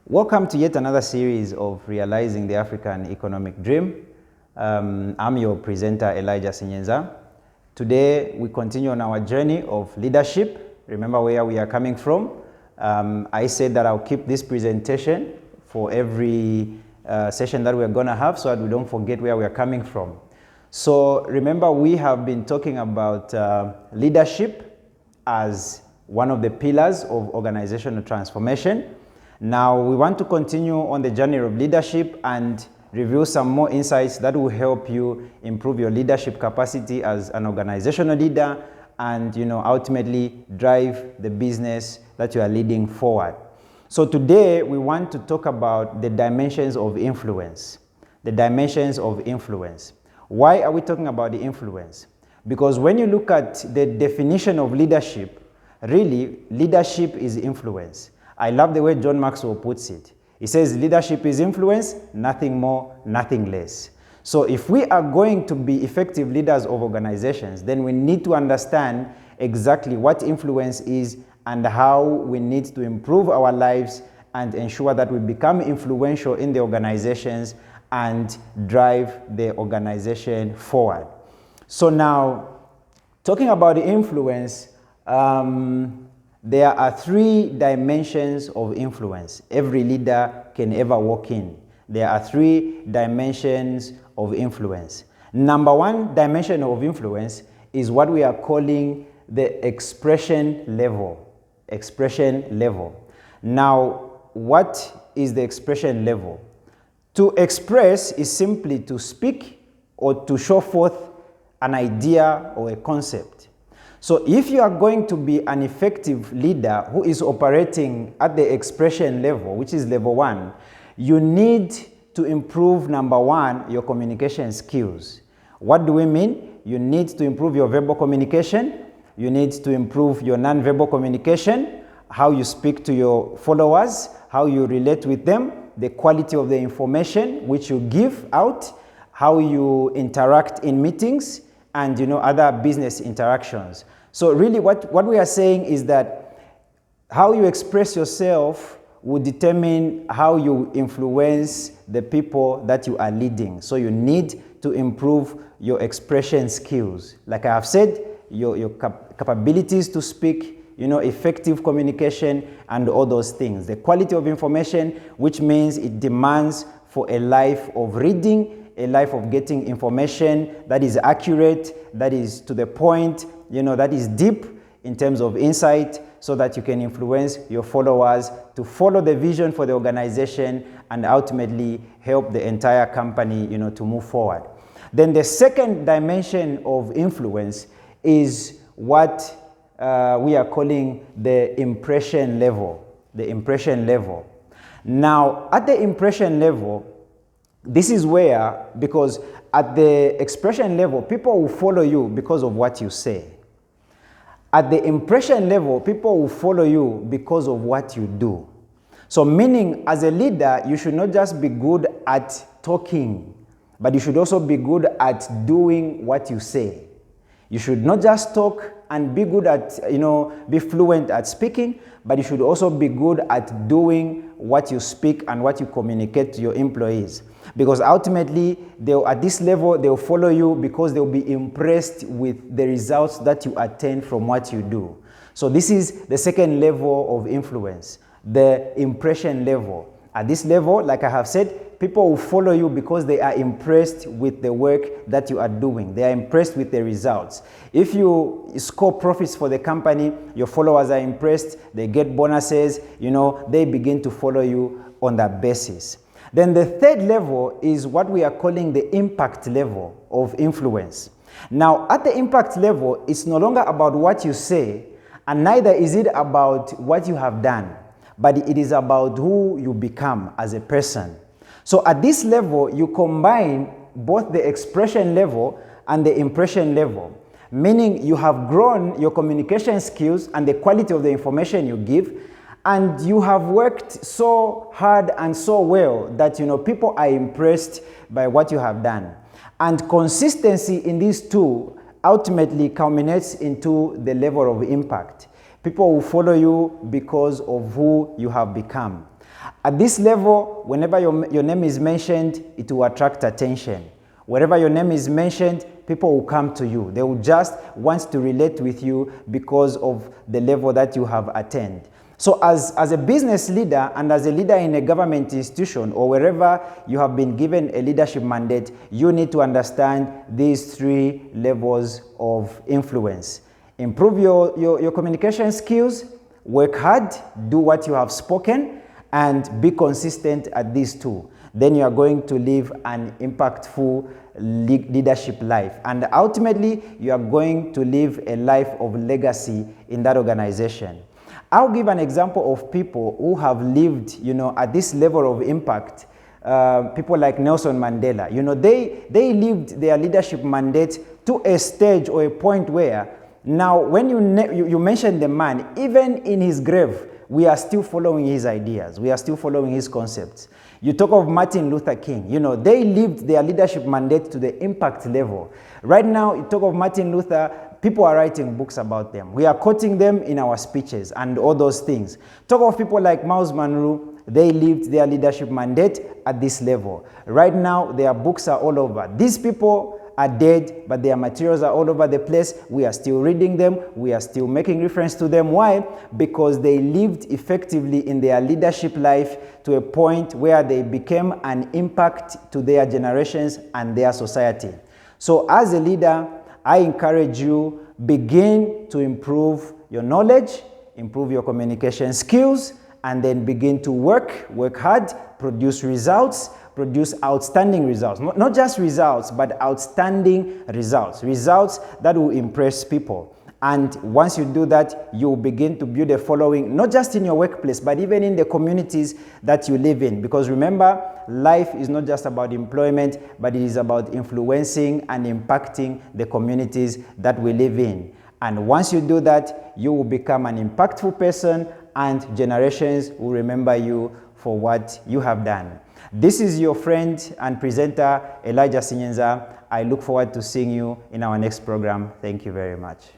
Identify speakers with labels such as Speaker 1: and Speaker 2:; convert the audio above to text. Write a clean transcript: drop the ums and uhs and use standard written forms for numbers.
Speaker 1: Welcome to yet another series of Realizing the African Economic Dream. I'm your presenter, Elijah Sinyenza. Today, we continue on our journey of leadership. Remember where we are coming from. I said that I'll keep this presentation for every session that we're going to have so that we don't forget where we are coming from. So remember, we have been talking about leadership as one of the pillars of organizational transformation. Now, we want to continue on the journey of leadership and review some more insights that will help you improve your leadership capacity as an organizational leader and, ultimately drive the business that you are leading forward. So today, we want to talk about the dimensions of influence. The dimensions of influence. Why are we talking about the influence? Because when you look at the definition of leadership, really, leadership is influence. I love the way John Maxwell puts it. He says leadership is influence, nothing more, nothing less. So if we are going to be effective leaders of organizations, then we need to understand exactly what influence is and how we need to improve our lives and ensure that we become influential in the organizations and drive the organization forward. So now, talking about the influence, there are three dimensions of influence every leader can ever walk in. There are three dimensions of influence. Number one dimension of influence is what we are calling the expression level. Expression level. Now, what is the expression level? To express is simply to speak or to show forth an idea or a concept. So if you are going to be an effective leader who is operating at the expression level, which is level one, you need to improve, number one, your communication skills. What do we mean? You need to improve your verbal communication. You need to improve your non-verbal communication, how you speak to your followers, how you relate with them, the quality of the information which you give out, how you interact in meetings, and other business interactions. So really what we are saying is that how you express yourself will determine how you influence the people that you are leading. So you need to improve your expression skills. Like I have said, your capabilities to speak, effective communication and all those things. The quality of information, which means it demands for a life of reading, a life of getting information that is accurate, that is to the point, that is deep in terms of insight, so that you can influence your followers to follow the vision for the organization and ultimately help the entire company, to move forward. Then the second dimension of influence is what we are calling the impression level. The impression level. Now, at the impression level, this is where, because at the expression level, people will follow you because of what you say. At the impression level, people will follow you because of what you do. So meaning, as a leader, you should not just be good at talking, but you should also be good at doing what you say. You should not just talk and be good at, be fluent at speaking, but you should also be good at doing what you speak and what you communicate to your employees. Because ultimately, at this level, they'll follow you because they'll be impressed with the results that you attain from what you do. So this is the second level of influence, the impression level. At this level, like I have said, people will follow you because they are impressed with the work that you are doing. They are impressed with the results. If you score profits for the company, your followers are impressed, they get bonuses, they begin to follow you on that basis. Then the third level is what we are calling the impact level of influence. Now, at the impact level, it's no longer about what you say, and neither is it about what you have done, but it is about who you become as a person. So at this level, you combine both the expression level and the impression level, meaning you have grown your communication skills and the quality of the information you give, and you have worked so hard and so well that people are impressed by what you have done. And consistency in these two ultimately culminates into the level of impact. People will follow you because of who you have become. At this level, whenever your name is mentioned, it will attract attention. Wherever your name is mentioned, people will come to you. They will just want to relate with you because of the level that you have attained. So as a business leader and as a leader in a government institution or wherever you have been given a leadership mandate, you need to understand these 3 levels of influence. Improve your communication skills, work hard, do what you have spoken, and be consistent at these 2. Then you are going to live an impactful leadership life. And ultimately, you are going to live a life of legacy in that organization. I'll give an example of people who have lived, at this level of impact. People like Nelson Mandela, they lived their leadership mandate to a stage or a point where now when you mention the man, even in his grave, we are still following his ideas. We are still following his concepts. You talk of Martin Luther King. They lived their leadership mandate to the impact level. Right now, you talk of Martin Luther, people are writing books about them. We are quoting them in our speeches and all those things. Talk of people like Miles Monroe. They lived their leadership mandate at this level. Right now, their books are all over. These people are dead, but their materials are all over the place. We are still reading them. We are still making reference to them. Why? Because they lived effectively in their leadership life to a point where they became an impact to their generations and their society. So as a leader, I encourage you, begin to improve your knowledge, improve your communication skills, and then begin to work hard, produce results, produce outstanding results. Not just results, but outstanding results. Results that will impress people. And once you do that, you will begin to build a following, not just in your workplace, but even in the communities that you live in. Because remember, life is not just about employment, but it is about influencing and impacting the communities that we live in. And once you do that, you will become an impactful person, and generations will remember you for what you have done. This is your friend and presenter, Elijah Sinyenza. I look forward to seeing you in our next program. Thank you very much.